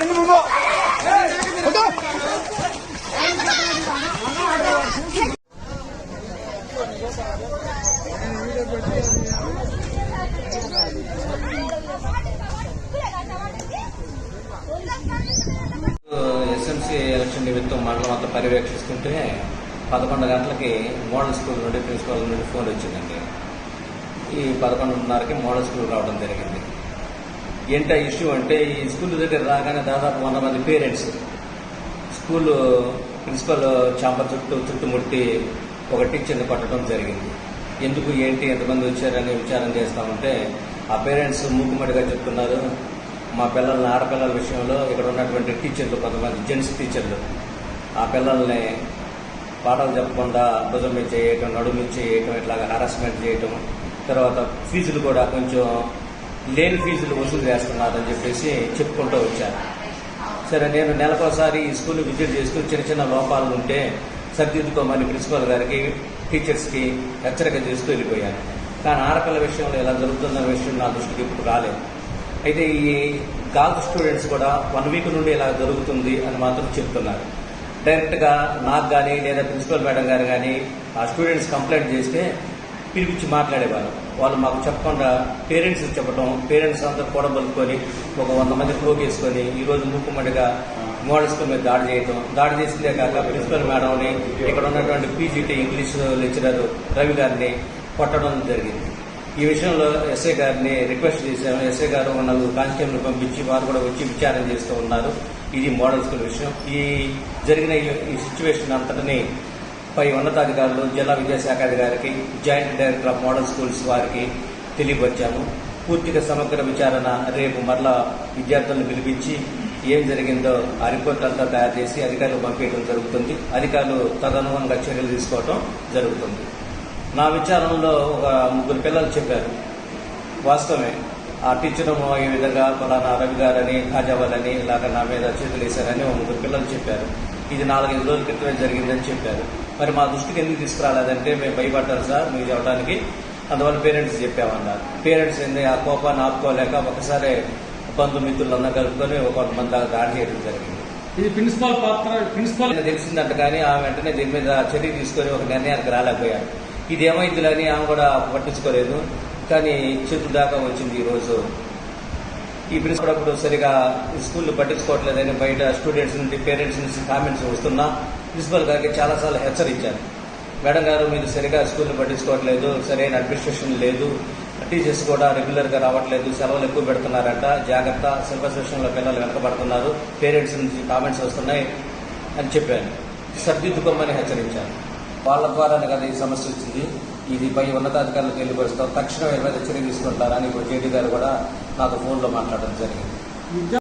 SMC election నిమిత్తం మండలం అంతా పర్యవేక్షిస్తుంటే 11 గంటలకి మోడల్ స్కూల్ నుండి ప్రిన్సిపల్ నుండి ఫోన్ వచ్చిందండి. ఈ 11:30కి మోడల్ స్కూల్ రావడం జరిగింది. ఏంటో ఇష్యూ అంటే ఈ స్కూల్ దగ్గర రాగానే దాదాపు 100 మంది పేరెంట్స్ స్కూల్ ప్రిన్సిపల్ ఛాంబర్ చుట్టుముట్టి ఒక టీచర్ని కొట్టడం జరిగింది. ఎందుకు ఏంటి ఎంతమంది వచ్చారని విచారం చేస్తామంటే ఆ పేరెంట్స్ మూకుమ్మడిగా చెప్తున్నారు, మా పిల్లల్ని ఆడపిల్లల విషయంలో ఇక్కడ ఉన్నటువంటి టీచర్లు కొంతమంది జెంట్స్ టీచర్లు ఆ పిల్లల్ని పాఠాలు చెప్పకుండా భుజం మీద చేయటం, నడుము మీద చేయటం, ఇట్లాగా హరాస్మెంట్ చేయటం, తర్వాత ఫీజులు కూడా కొంచెం లేని ఫీజులు వసూలు చేస్తున్నారని చెప్పేసి చెప్పుకుంటూ వచ్చారు. సరే, నేను నెలకోసారి ఈ స్కూల్ విజిట్ చేస్తూ చిన్న చిన్న లోపాలు ఉంటే సరిదిద్దుకోమని ప్రిన్సిపల్ గారికి టీచర్స్కి హెచ్చరిక చేస్తూ వెళ్ళిపోయాను. కానీ ఆడపిల్ల విషయంలో ఇలా జరుగుతున్న విషయం నా దృష్టికి ఇప్పుడు రాలేదు. అయితే ఈ గర్ల్స్ స్టూడెంట్స్ కూడా 1 వీక్ నుండి ఇలా జరుగుతుంది అని మాత్రం చెప్తున్నారు. డైరెక్ట్గా నాకు కానీ లేదా ప్రిన్సిపల్ మేడం గారు కానీ ఆ స్టూడెంట్స్ కంప్లైంట్ చేస్తే పిలిపించి మాట్లాడేవారు. వాళ్ళు మాకు చెప్పకుండా పేరెంట్స్ చెప్పడం, పేరెంట్స్ అందరూ కూడబలుకొని ఒక 100 మంది పోగేసుకొని ఈరోజు మూకుమ్మడిగా మోడల్ స్కూల్ మీద దాడి చేసిందే కాక ప్రిన్సిపల్ మేడంని, ఇక్కడ ఉన్నటువంటి పీజీటీ ఇంగ్లీష్ లెక్చరర్ రవి గారిని కొట్టడం జరిగింది. ఈ విషయంలో ఎస్ఐ గారిని రిక్వెస్ట్ చేశాము. ఎస్ఐ గారు 4 కానిస్టేబుల్ పంపించి వారు కూడా వచ్చి విచారణ చేస్తూ ఉన్నారు. ఇది మోడల్ స్కూల్ విషయం. ఈ జరిగిన ఈ సిచ్యువేషన్ అంతటిని పై ఉన్నతాధికారులు, జిల్లా విద్యాశాఖాధికారికి, joint director of model schools వారికి తెలియపరిచాము. పూర్తిగా సమగ్ర విచారణ రేపు మరలా విద్యార్థులను పిలిపించి ఏం జరిగిందో ఆ రిపోర్ట్ అంతా తయారు చేసి అధికారులకు పంపించడం జరుగుతుంది. అధికారులు తదనుగుణంగా చర్యలు తీసుకోవడం జరుగుతుంది. నా విచారణలో ఒక 3 పిల్లలు చెప్పారు. వాస్తవమే, ఆ టీచర్ ఈ విధంగా ఫలానా రవి గారని, ఖాజావాలని ఇలాగ నా మీద చేతులు వేశారని 3 పిల్లలు చెప్పారు. ఇది 4-5 రోజుల క్రితమే జరిగిందని చెప్పారు. మరి మా దృష్టికి ఎందుకు తీసుకురాలేదంటే మేము భయపడ్డారు సార్ మీకు చెప్పడానికి, అందువల్ల పేరెంట్స్ చెప్పామన్నారు. పేరెంట్స్ ఏంది ఆ కోపాన్ని ఆపుకోలేక ఒకసారి బంధుమిత్రులందరూ కలుపుకొని కొంతమంది దాడి చేయడం జరిగింది. ఇది ప్రిన్సిపల్ తెలిసిందంట, కానీ ఆమె వెంటనే దీని మీద చర్య తీసుకొని ఒక నిర్ణయానికి రాలేకపోయారు. ఇది ఏమైందిలని ఆమె కూడా పట్టించుకోలేదు. కానీ చేతుల దాకా వచ్చింది. ఈరోజు ఈ ప్రిన్సిపల్ అప్పుడు సరిగా స్కూల్లో పట్టించుకోవట్లేదని బయట స్టూడెంట్స్ నుండి, పేరెంట్స్ నుంచి కామెంట్స్ వస్తున్నా ప్రిన్సిపల్ గారికి చాలాసార్లు హెచ్చరించారు. మేడం గారు మీరు సరిగా స్కూల్లో పట్టించుకోవట్లేదు, సరైన అడ్మినిస్ట్రేషన్ లేదు, టీచర్స్ కూడా రెగ్యులర్గా రావట్లేదు, సెలవులు ఎక్కువ పెడుతున్నారంట, జాగ్రత్త, సిలబస్ విషయంలో పిల్లలు వెనకబడుతున్నారు, పేరెంట్స్ నుంచి కామెంట్స్ వస్తున్నాయి అని చెప్పాను. సర్దిద్దుకోమని హెచ్చరించాను. వాళ్ళ ద్వారానే కదా ఈ సమస్య వచ్చింది. ఇది పై ఉన్నతాధికారులకు తెలియపరుస్తాం, తక్షణం ఏమైనా చర్య తీసుకుంటారని ఇప్పుడు జేడీ గారు కూడా నాకు ఫోన్లో మాట్లాడడం జరిగింది.